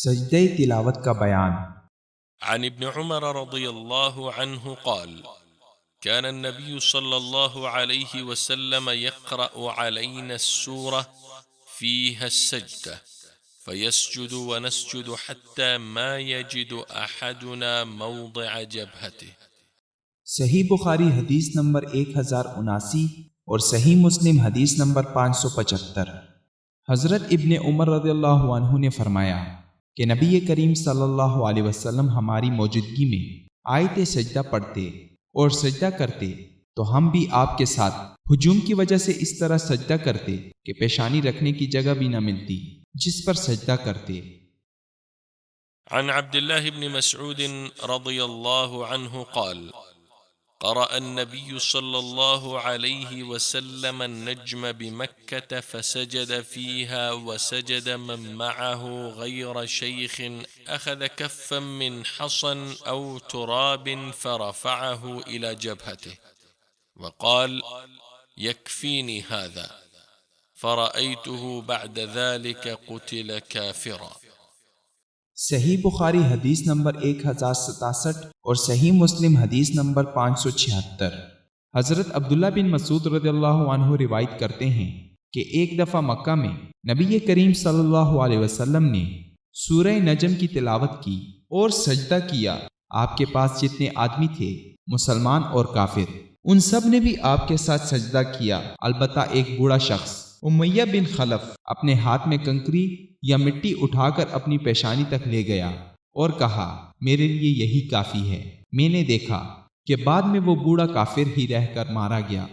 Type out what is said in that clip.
سجدہ تلاوت کا بیان۔ عن ابن عمر رضی اللہ عنہ قال كان النبي صلى الله عليه وسلم يقرأ علينا السورة فيها السجدة فيسجد ونسجد حتى ما يجد أحدنا موضع جبهته۔ صحیح بخاری حدیث نمبر 1079 اور صحیح مسلم حدیث نمبر 575۔ حضرت ابن عمر رضی اللہ عنہ نے فرمایا کہ نبی کریم صلی اللہ علیہ وسلم ہماری موجودگی میں آیت سجدہ پڑھتے اور سجدہ کرتے تو ہم بھی آپ کے ساتھ ہجوم کی وجہ سے اس طرح سجدہ کرتے کہ پیشانی رکھنے کی جگہ بھی نہ ملتی جس پر سجدہ کرتے۔ عن عبد الله بن مسعود رضي الله عنه قال قرأ النبي صلى الله عليه وسلم النجم بمكة فسجد فيها وسجد من معه غير شيخ أخذ كفا من حصى أو تراب فرفعه إلى جبهته وقال يكفيني هذا فرأيته بعد ذلك قتل كافرا۔ صحیح بخاری حدیث نمبر 1067 اور صحیح مسلم حدیث نمبر 576۔ حضرت عبداللہ بن مسعود رضی اللہ عنہ روایت کرتے ہیں کہ ایک دفعہ مکہ میں نبی کریم صلی اللہ علیہ وسلم نے سورہ نجم کی تلاوت کی اور سجدہ کیا۔ آپ کے پاس جتنے آدمی تھے مسلمان اور کافر ان سب نے بھی آپ کے ساتھ سجدہ کیا، البتہ ایک بوڑھا شخص امیہ بن خلف اپنے ہاتھ میں کنکری یا مٹی اٹھا کر اپنی پیشانی تک لے گیا اور کہا میرے لیے یہی کافی ہے۔ میں نے دیکھا کہ بعد میں وہ بوڑھا کافر ہی رہ کر مارا گیا۔